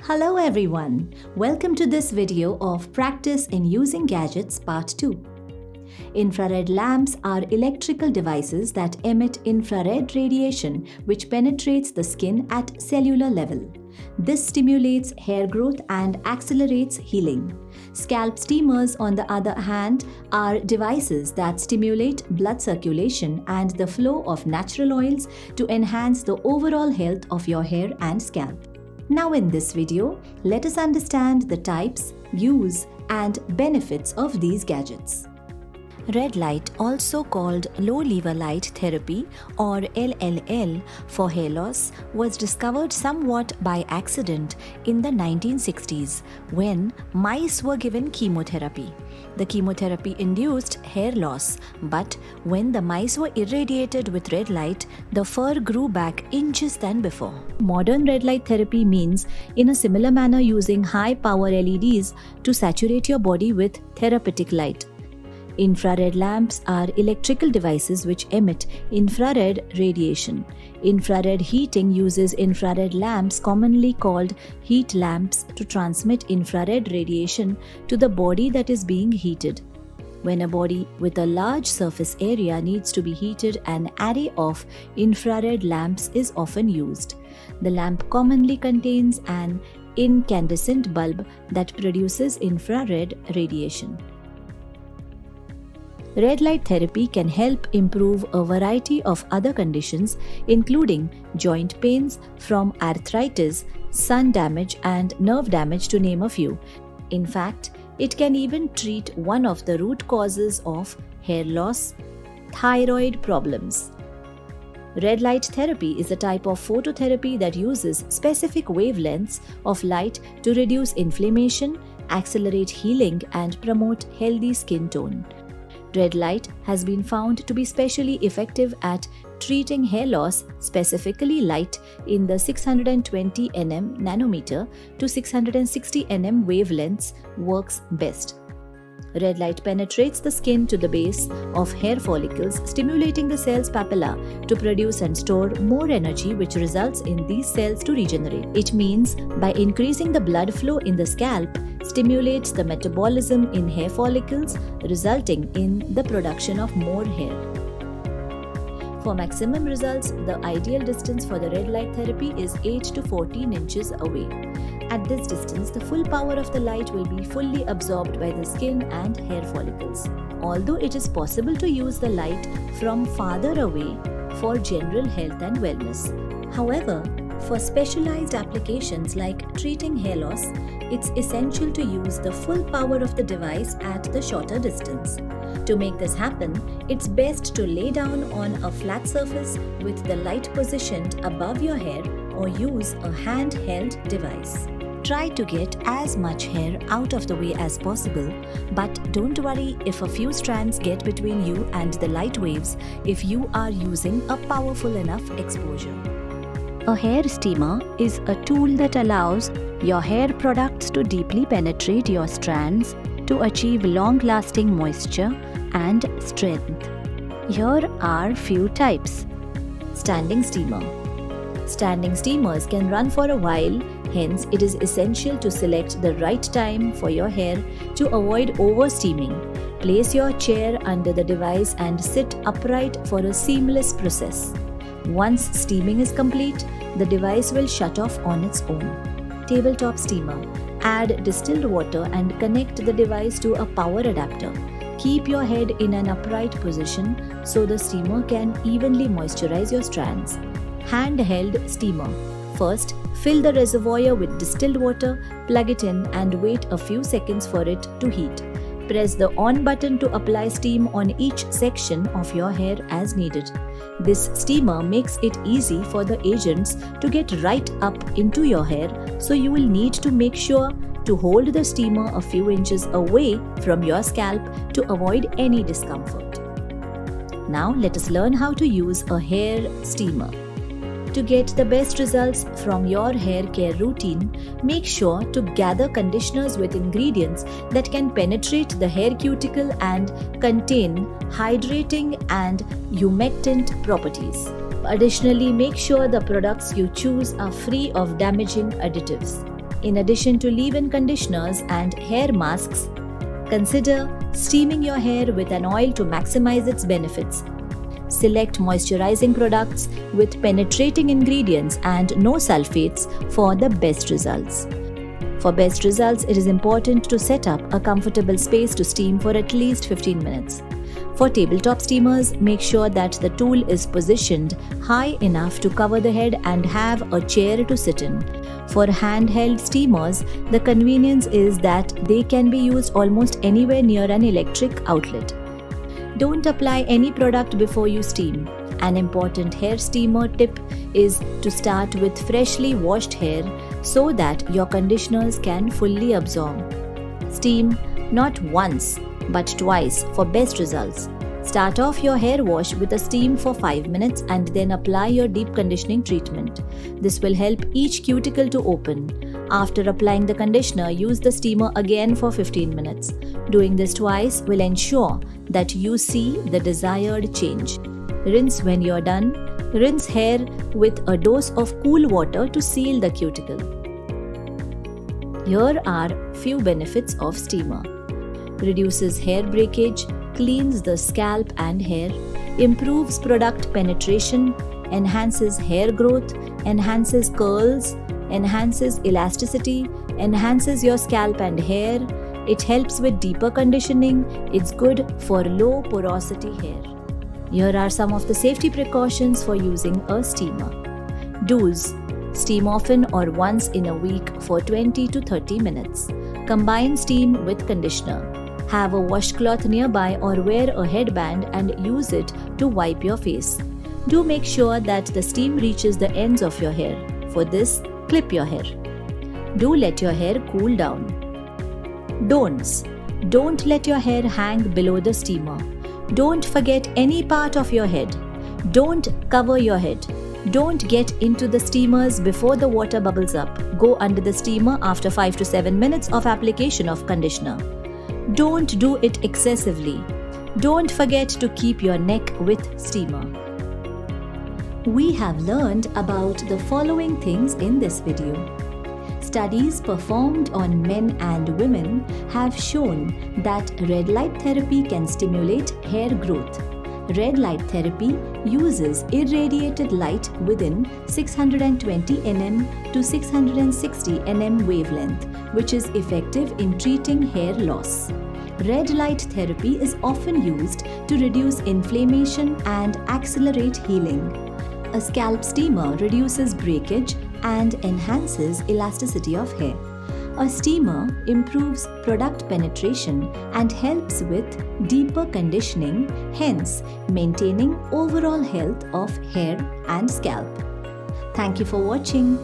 Hello everyone, welcome to this video of Practice in Using Gadgets Part 2. Infrared lamps are electrical devices that emit infrared radiation which penetrates the skin at cellular level. This stimulates hair growth and accelerates healing. Scalp steamers, on the other hand, are devices that stimulate blood circulation and the flow of natural oils to enhance the overall health of your hair and scalp. Now in this video, let us understand the types, use, and benefits of these gadgets. Red light, also called low lever light therapy or LLL for hair loss, was discovered somewhat by accident in the 1960s when mice were given chemotherapy. The chemotherapy induced hair loss, but when the mice were irradiated with red light, the fur grew back inches than before. Modern red light therapy means in a similar manner using high power LEDs to saturate your body with therapeutic light. Infrared lamps are electrical devices which emit infrared radiation. Infrared heating uses infrared lamps, commonly called heat lamps, to transmit infrared radiation to the body that is being heated. When a body with a large surface area needs to be heated, an array of infrared lamps is often used. The lamp commonly contains an incandescent bulb that produces infrared radiation. Red light therapy can help improve a variety of other conditions, including joint pains from arthritis, sun damage, and nerve damage, to name a few. In fact, it can even treat one of the root causes of hair loss, thyroid problems. Red light therapy is a type of phototherapy that uses specific wavelengths of light to reduce inflammation, accelerate healing, and promote healthy skin tone. Red light has been found to be specially effective at treating hair loss, specifically light in the 620 nm nanometer to 660 nm wavelengths works best. Red light penetrates the skin to the base of hair follicles, stimulating the cell's papilla to produce and store more energy, which results in these cells to regenerate. It means by increasing the blood flow in the scalp, stimulates the metabolism in hair follicles, resulting in the production of more hair. For maximum results, the ideal distance for the red light therapy is 8 to 14 inches away. At this distance, the full power of the light will be fully absorbed by the skin and hair follicles. Although it is possible to use the light from farther away for general health and wellness. However, for specialized applications like treating hair loss, it's essential to use the full power of the device at the shorter distance. To make this happen, it's best to lay down on a flat surface with the light positioned above your hair or use a handheld device. Try to get as much hair out of the way as possible, but don't worry if a few strands get between you and the light waves if you are using a powerful enough exposure. A hair steamer is a tool that allows your hair products to deeply penetrate your strands to achieve long-lasting moisture and strength. Here are few types. Standing steamer. Standing steamers can run for a while, hence it is essential to select the right time for your hair to avoid over-steaming. Place your chair under the device and sit upright for a seamless process. Once steaming is complete, the device will shut off on its own. Tabletop steamer. Add distilled water and connect the device to a power adapter. Keep your head in an upright position so the steamer can evenly moisturize your strands. Handheld steamer. First, fill the reservoir with distilled water, plug it in, and wait a few seconds for it to heat. Press the on button to apply steam on each section of your hair as needed. This steamer makes it easy for the agents to get right up into your hair, so you will need to make sure to hold the steamer a few inches away from your scalp to avoid any discomfort. Now let us learn how to use a hair steamer. To get the best results from your hair care routine, make sure to gather conditioners with ingredients that can penetrate the hair cuticle and contain hydrating and humectant properties. Additionally, make sure the products you choose are free of damaging additives. In addition to leave-in conditioners and hair masks, consider steaming your hair with an oil to maximize its benefits. Select moisturizing products with penetrating ingredients and no sulfates for the best results. For best results, it is important to set up a comfortable space to steam for at least 15 minutes. For tabletop steamers, make sure that the tool is positioned high enough to cover the head and have a chair to sit in. For handheld steamers, the convenience is that they can be used almost anywhere near an electric outlet. Don't apply any product before you steam. An important hair steamer tip is to start with freshly washed hair so that your conditioners can fully absorb. Steam not once but twice for best results. Start off your hair wash with a steam for 5 minutes and then apply your deep conditioning treatment. This will help each cuticle to open. After applying the conditioner, use the steamer again for 15 minutes. Doing this twice will ensure that you see the desired change. Rinse when you're done. Rinse hair with a dose of cool water to seal the cuticle. Here are few benefits of steamer. Reduces hair breakage, cleans the scalp and hair, improves product penetration, enhances hair growth, enhances curls, enhances elasticity, enhances your scalp and hair. It helps with deeper conditioning. It's good for low porosity hair. Here are some of the safety precautions for using a steamer. Do's: steam often or once in a week for 20 to 30 minutes. Combine steam with conditioner. Have a washcloth nearby or wear a headband and use it to wipe your face. Do make sure that the steam reaches the ends of your hair. For this, clip your hair. Do let your hair cool down. Don'ts: don't let your hair hang below the steamer. Don't forget any part of your head. Don't cover your head. Don't get into the steamers before the water bubbles up. Go under the steamer after 5 to 7 minutes of application of conditioner. Don't do it excessively. Don't forget to keep your neck with steamer. We have learned about the following things in this video. Studies performed on men and women have shown that red light therapy can stimulate hair growth. Red light therapy uses irradiated light within 620 nm to 660 nm wavelength, which is effective in treating hair loss. Red light therapy is often used to reduce inflammation and accelerate healing. A scalp steamer reduces breakage and enhances elasticity of hair. A steamer improves product penetration and helps with deeper conditioning, hence maintaining overall health of hair and scalp. Thank you for watching.